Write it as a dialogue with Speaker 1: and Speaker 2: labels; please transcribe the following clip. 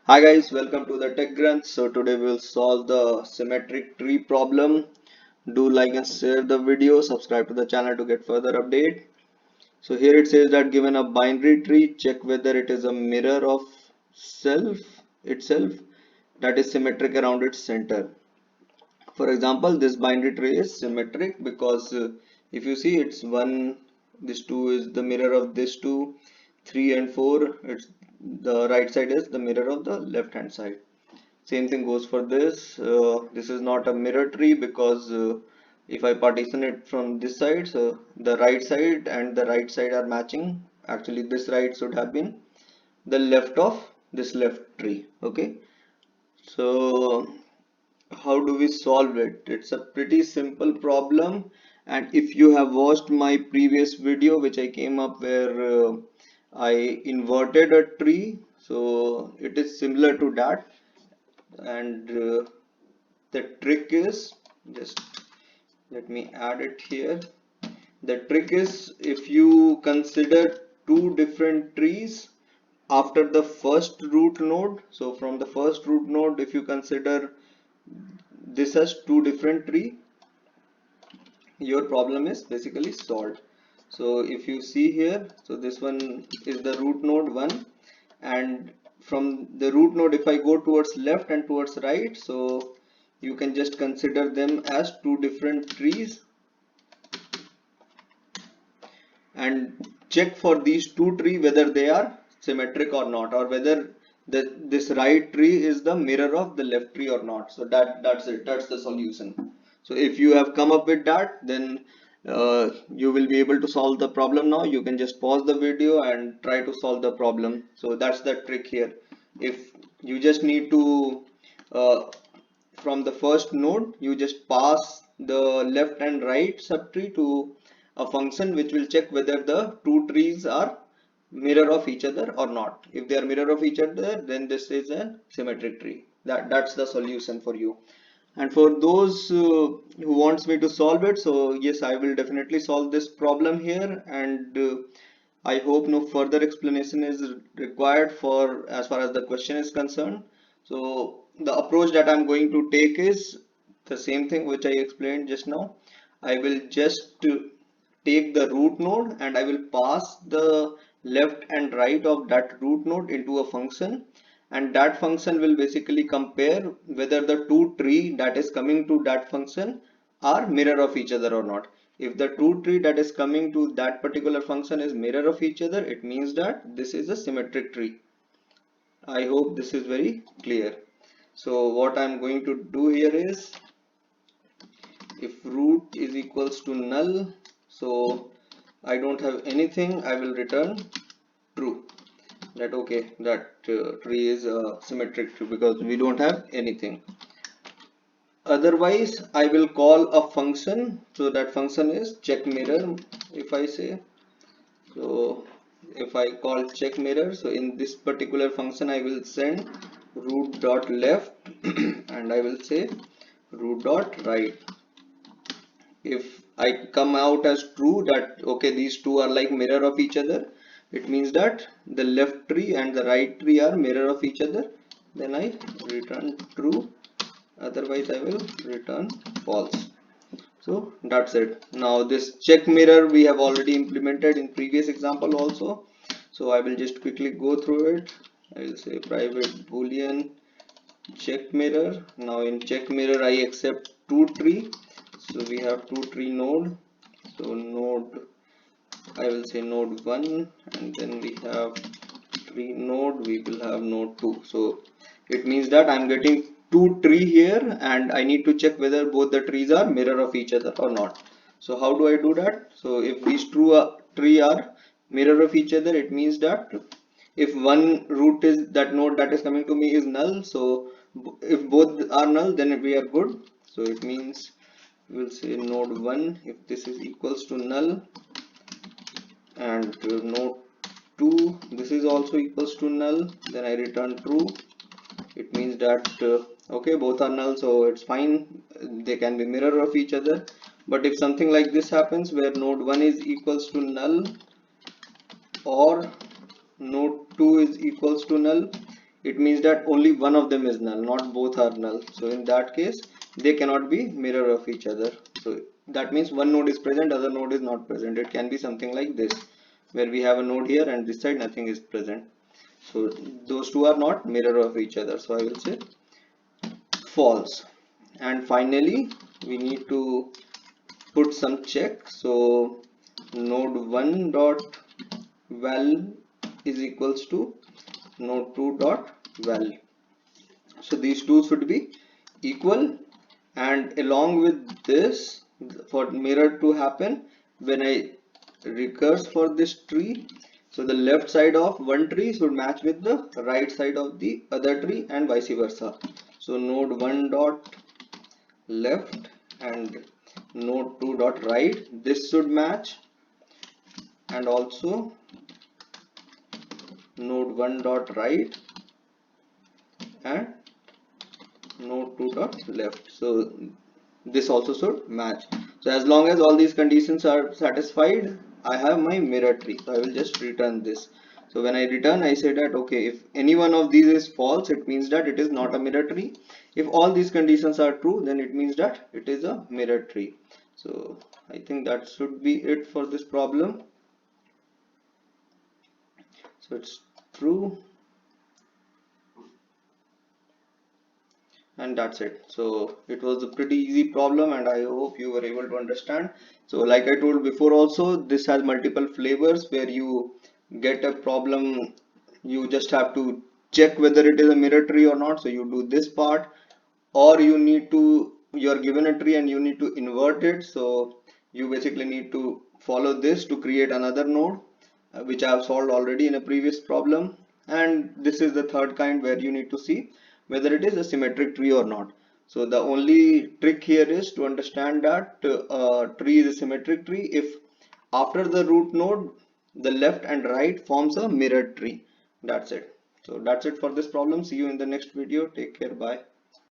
Speaker 1: Hi guys, welcome to the Tech Grunts. So today we'll solve the symmetric tree problem. Do like and share the video, subscribe to the channel to get further update. So here it says that given a binary tree, check whether it is a mirror of self itself that is symmetric around its center. For example, this binary tree is symmetric because if you see it's 1, this 2 is the mirror of this 2, 3 and 4, it's the right side is the mirror of the left hand side. Same thing goes for this. This is not a mirror tree because if I partition it from this side, so the right side and the right side are matching. Actually, this right should have been the left of this left tree. Okay, so how do we solve it? It's a pretty simple problem. And if you have watched my previous video, which I came up where I inverted a tree, so it is similar to that. And the trick is, just let me add it here. The trick is, if you consider two different trees after the first root node, so from the first root node, if you consider this as two different tree, your problem is basically solved. So if you see here, so this one is the root node 1, and from the root node, if I go towards left and towards right, so you can just consider them as two different trees and check for these two trees whether they are symmetric or not, or whether this right tree is the mirror of the left tree or not. So that's it, that's the solution. So if you have come up with that, then you will be able to solve the problem. Now you can just pause the video and try to solve the problem. So that's the trick here. If you just need to uh, from the first node, you just pass the left and right subtree to a function which will check whether the two trees are mirror of each other or not. If they are mirror of each other, then this is a symmetric tree. That's the solution for you. And for those who wants me to solve it, so yes, I will definitely solve this problem here. And I hope no further explanation is required for as far as the question is concerned. So the approach that I'm going to take is the same thing which I explained just now. I will just take the root node and I will pass the left and right of that root node into a function, and that function will basically compare whether the two tree that is coming to that function are mirror of each other or not. If the two tree that is coming to that particular function is mirror of each other, it means that this is a symmetric tree. I hope this is very clear. So what I'm going to do here is, if root is equals to null, so I don't have anything, I will return true, that okay, that tree is symmetric tree because we don't have anything. Otherwise I will call a function, so that function is check mirror. If I say, so if I call check mirror, so in this particular function I will send root dot left and I will say root dot right. If I come out as true that okay, these two are like mirror of each other, it means that the left tree and the right tree are mirror of each other, then I return true, otherwise I will return false. So that's it. Now this check mirror we have already implemented in previous example also, so I will just quickly go through it. I will say private boolean check mirror. Now in check mirror I accept two tree, so we have two tree node, so node, I will say node 1, and then we have tree node, we will have node 2. So it means that I'm getting two tree here and I need to check whether both the trees are mirror of each other or not. So how do I do that? So if these tree are mirror of each other, it means that if one root is that node that is coming to me is null, so if both are null, then we are good. So it means we'll say node 1, if this is equals to null, and node 2, this is also equals to null, then I return true. It means that okay, both are null, so it's fine, they can be mirror of each other. But if something like this happens where node 1 is equals to null or node 2 is equals to null, it means that only one of them is null, not both are null. So in that case they cannot be mirror of each other. So that means one node is present, other node is not present. It can be something like this, where we have a node here and this side nothing is present. So those two are not mirror of each other, so I will say false. And finally we need to put some check. So node 1 dot val is equals to node 2 dot val. So these two should be equal, and along with this, for mirror to happen, when I recurse for this tree, so the left side of one tree should match with the right side of the other tree and vice versa. So node 1 dot left and node 2 dot right, this should match, and also node 1 dot right and node 2 dot left. So this also should match. So as long as all these conditions are satisfied, I have my mirror tree. So I will just return this. So when I return, I say that okay, if any one of these is false, it means that it is not a mirror tree. If all these conditions are true, then it means that it is a mirror tree. So I think that should be it for this problem. So it's true, and that's it. So it was a pretty easy problem, and I hope you were able to understand. So like I told before also, this has multiple flavors where you get a problem, you just have to check whether it is a mirror tree or not. So you do this part, or you're given a tree and you need to invert it. So you basically need to follow this to create another node, which I have solved already in a previous problem. And this is the third kind, where you need to see whether it is a symmetric tree or not. So the only trick here is to understand that tree is a symmetric tree if after the root node the left and right forms a mirrored tree. That's it. So that's it for this problem. See you in the next video. Take care. Bye.